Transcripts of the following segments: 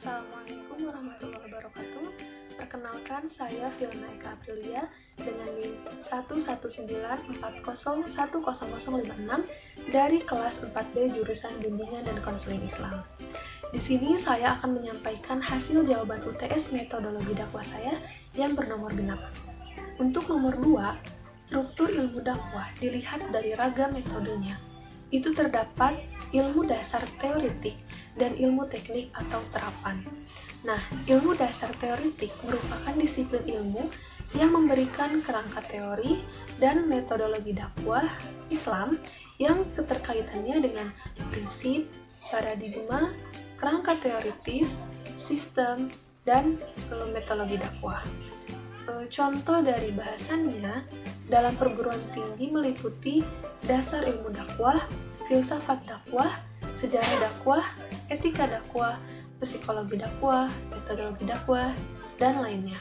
Assalamualaikum warahmatullahi wabarakatuh. Perkenalkan, saya Fiona Eka Aprilia dengan NIM 11940100056 dari kelas 4B jurusan Bimbingan dan Konseling Islam. Di sini saya akan menyampaikan hasil jawaban UTS metodologi dakwah saya yang bernomor genap. Untuk nomor 2, struktur ilmu dakwah dilihat dari ragam metodenya. Itu terdapat ilmu dasar teoretik dan ilmu teknik atau terapan. Nah, ilmu dasar teoretik merupakan disiplin ilmu yang memberikan kerangka teori dan metodologi dakwah Islam yang keterkaitannya dengan prinsip, paradigma, kerangka teoritis, sistem, dan metodologi dakwah. Contoh dari bahasannya dalam perguruan tinggi meliputi dasar ilmu dakwah, filsafat dakwah, sejarah dakwah, etika dakwah, psikologi dakwah, metodologi dakwah, dan lainnya.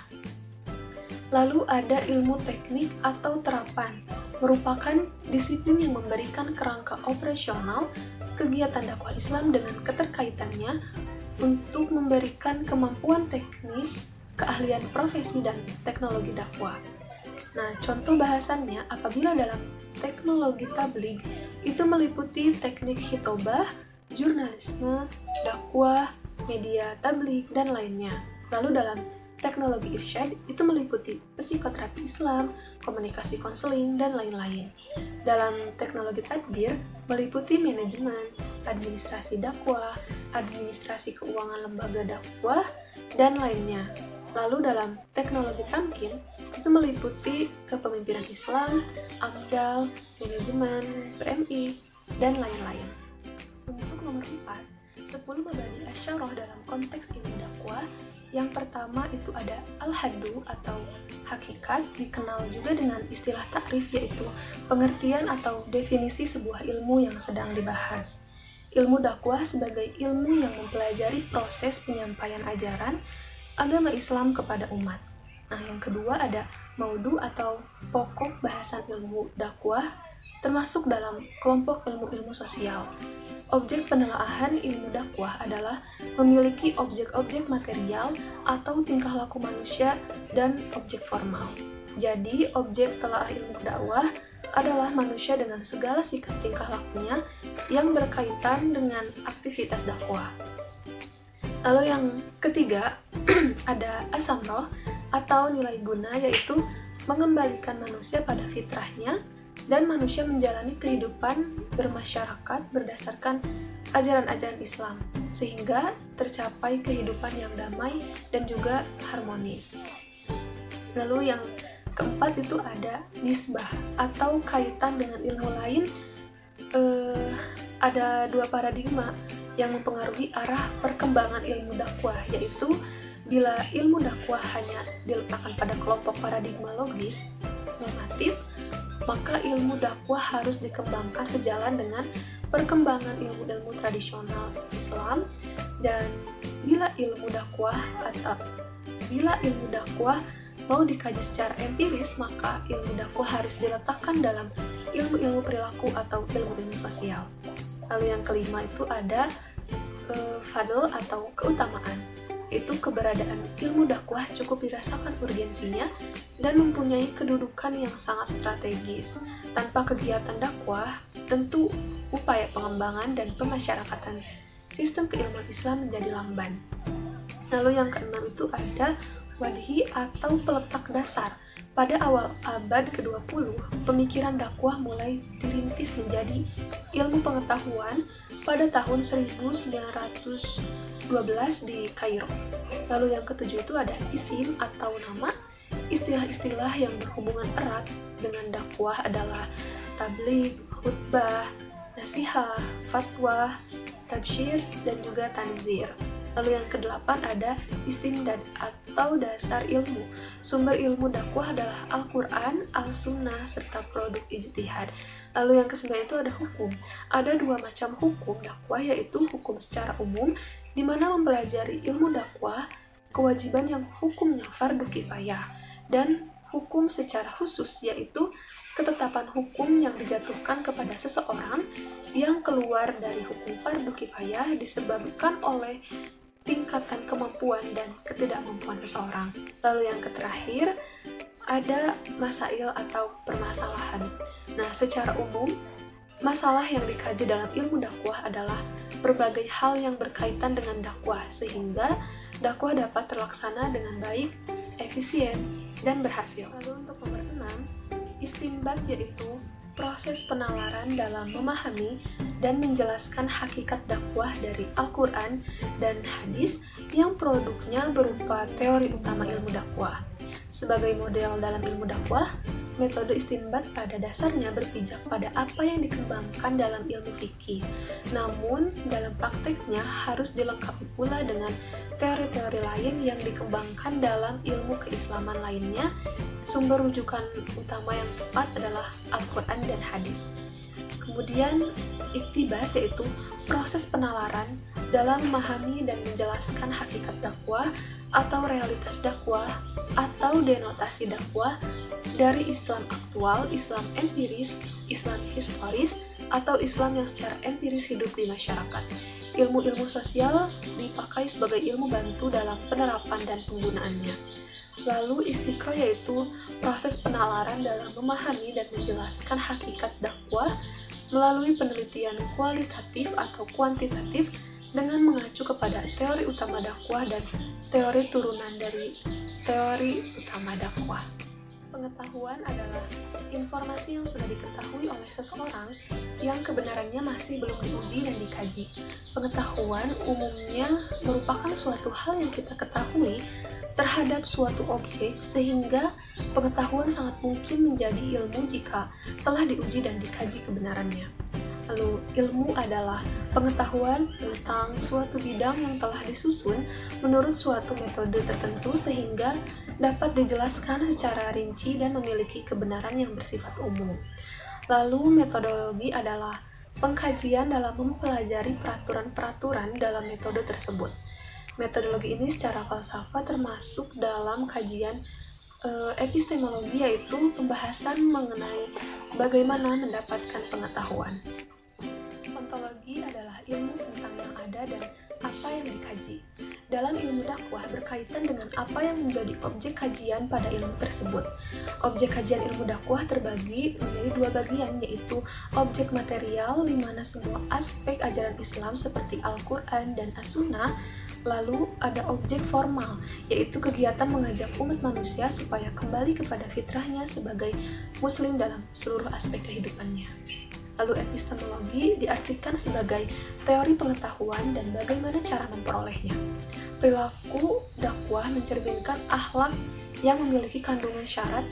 Lalu ada ilmu teknik atau terapan, merupakan disiplin yang memberikan kerangka operasional kegiatan dakwah Islam dengan keterkaitannya untuk memberikan kemampuan teknis, keahlian profesi, dan teknologi dakwah. Nah, contoh bahasannya apabila dalam teknologi tabligh itu meliputi teknik khitobah, jurnalisme, dakwah, media tabligh, dan lainnya. Lalu dalam teknologi irsyad itu meliputi psikoterapi Islam, komunikasi konseling, dan lain-lain. Dalam teknologi tadbir meliputi manajemen, administrasi dakwah, administrasi keuangan lembaga dakwah, dan lainnya. Lalu dalam teknologi tamkin itu meliputi kepemimpinan Islam, AMDAL, manajemen, PMI, dan lain-lain. Untuk nomor 4, 10 mabani asyarah dalam konteks ilmu dakwah. Yang pertama itu ada al-haddu atau hakikat, dikenal juga dengan istilah takrif, yaitu pengertian atau definisi sebuah ilmu yang sedang dibahas. Ilmu dakwah sebagai ilmu yang mempelajari proses penyampaian ajaran agama Islam kepada umat. Nah, yang kedua ada maudu atau pokok bahasan ilmu dakwah, termasuk dalam kelompok ilmu-ilmu sosial. Objek penelaahan ilmu dakwah adalah memiliki objek-objek material atau tingkah laku manusia dan objek formal. Jadi, objek telaah ilmu dakwah adalah manusia dengan segala sikap tingkah lakunya yang berkaitan dengan aktivitas dakwah. Lalu yang ketiga, ada asamroh atau nilai guna, yaitu mengembalikan manusia pada fitrahnya dan manusia menjalani kehidupan bermasyarakat berdasarkan ajaran-ajaran Islam, sehingga tercapai kehidupan yang damai dan juga harmonis. Lalu yang keempat itu ada nisbah atau kaitan dengan ilmu lain. Ada dua paradigma yang mempengaruhi arah perkembangan ilmu dakwah, yaitu bila ilmu dakwah hanya diletakkan pada kelompok paradigma logis, normatif, maka ilmu dakwah harus dikembangkan sejalan dengan perkembangan ilmu-ilmu tradisional Islam. Dan bila ilmu dakwah mau dikaji secara empiris, maka ilmu dakwah harus diletakkan dalam ilmu-ilmu perilaku atau ilmu-ilmu sosial. Lalu yang kelima itu ada fadl atau keutamaan. Itu keberadaan ilmu dakwah cukup dirasakan urgensinya dan mempunyai kedudukan yang sangat strategis. Tanpa kegiatan dakwah, tentu upaya pengembangan dan pemasyarakatan sistem keilmuan Islam menjadi lamban. Lalu yang keenam itu ada wadhi atau peletak dasar. Pada awal abad ke-20, pemikiran dakwah mulai dirintis menjadi ilmu pengetahuan pada tahun 1912 di Kairo. Lalu yang ketujuh itu ada isim atau nama. Istilah-istilah yang berhubungan erat dengan dakwah adalah tabligh, khutbah, nasihah, fatwa, tabsyir, dan juga tanzir. Lalu yang kedelapan ada istimdad atau dasar ilmu. Sumber ilmu dakwah adalah Al-Quran, Al-Sunnah, serta produk ijtihad. Lalu yang kesembilan itu ada hukum. Ada dua macam hukum dakwah, yaitu hukum secara umum, di mana mempelajari ilmu dakwah, kewajiban yang hukumnya fardu kifayah, dan hukum secara khusus, yaitu ketetapan hukum yang dijatuhkan kepada seseorang yang keluar dari hukum fardu kifayah disebabkan oleh tingkatan kemampuan dan ketidakmampuan seseorang. Lalu yang terakhir, ada masail atau permasalahan. Nah, secara umum, masalah yang dikaji dalam ilmu dakwah adalah berbagai hal yang berkaitan dengan dakwah, sehingga dakwah dapat terlaksana dengan baik, efisien, dan berhasil. Lalu untuk nomor 6, istinbat yaitu proses penalaran dalam memahami dan menjelaskan hakikat dakwah dari Al-Quran dan hadis yang produknya berupa teori utama ilmu dakwah. Sebagai model dalam ilmu dakwah, metode istinbat pada dasarnya berpijak pada apa yang dikembangkan dalam ilmu fikih. Namun, dalam prakteknya harus dilengkapi pula dengan teori-teori lain yang dikembangkan dalam ilmu keislaman lainnya. Sumber rujukan utama yang tepat adalah Al-Quran dan hadis. Kemudian, iktibas yaitu proses penalaran dalam memahami dan menjelaskan hakikat dakwah atau realitas dakwah atau denotasi dakwah dari Islam aktual, Islam empiris, Islam historis, atau Islam yang secara empiris hidup di masyarakat. Ilmu-ilmu sosial dipakai sebagai ilmu bantu dalam penerapan dan penggunaannya. Lalu istiqro yaitu proses penalaran dalam memahami dan menjelaskan hakikat dakwah melalui penelitian kualitatif atau kuantitatif dengan mengacu kepada teori utama dakwah dan teori turunan dari teori utama dakwah. Pengetahuan adalah informasi yang sudah diketahui oleh seseorang yang kebenarannya masih belum diuji dan dikaji. Pengetahuan umumnya merupakan suatu hal yang kita ketahui terhadap suatu objek, sehingga pengetahuan sangat mungkin menjadi ilmu jika telah diuji dan dikaji kebenarannya. Lalu, ilmu adalah pengetahuan tentang suatu bidang yang telah disusun menurut suatu metode tertentu sehingga dapat dijelaskan secara rinci dan memiliki kebenaran yang bersifat umum. Lalu, metodologi adalah pengkajian dalam mempelajari peraturan-peraturan dalam metode tersebut. Metodologi ini secara falsafah termasuk dalam kajian epistemologi, yaitu pembahasan mengenai bagaimana mendapatkan pengetahuan. Ontologi adalah ilmu tentang yang ada dan apa yang dikaji. Dalam ilmu dakwah berkaitan dengan apa yang menjadi objek kajian pada ilmu tersebut. Objek kajian ilmu dakwah terbagi menjadi dua bagian, yaitu objek material di mana semua aspek ajaran Islam seperti Al-Quran dan As-Sunnah. Lalu ada objek formal, yaitu kegiatan mengajak umat manusia supaya kembali kepada fitrahnya sebagai muslim dalam seluruh aspek kehidupannya. Lalu epistemologi diartikan sebagai teori pengetahuan dan bagaimana cara memperolehnya. Perilaku dakwah mencerminkan akhlak yang memiliki kandungan syarat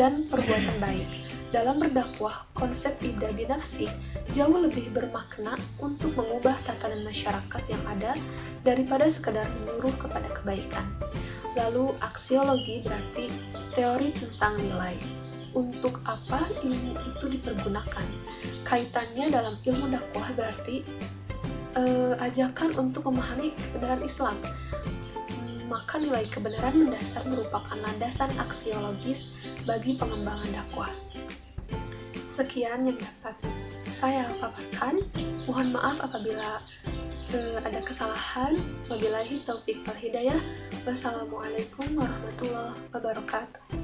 dan perbuatan baik. Dalam berdakwah, konsep ibda binafsi jauh lebih bermakna untuk mengubah tatanan masyarakat yang ada daripada sekedar menyuruh kepada kebaikan. Lalu aksiologi berarti teori tentang nilai. Untuk apa ilmu itu dipergunakan? Kaitannya dalam ilmu dakwah berarti ajakan untuk memahami kebenaran Islam. Maka nilai kebenaran mendasar merupakan landasan aksiologis bagi pengembangan dakwah. Sekian yang dapat saya paparkan. Mohon maaf apabila ada kesalahan. Wabillahi taufiq wal hidayah. Wassalamualaikum warahmatullahi wabarakatuh.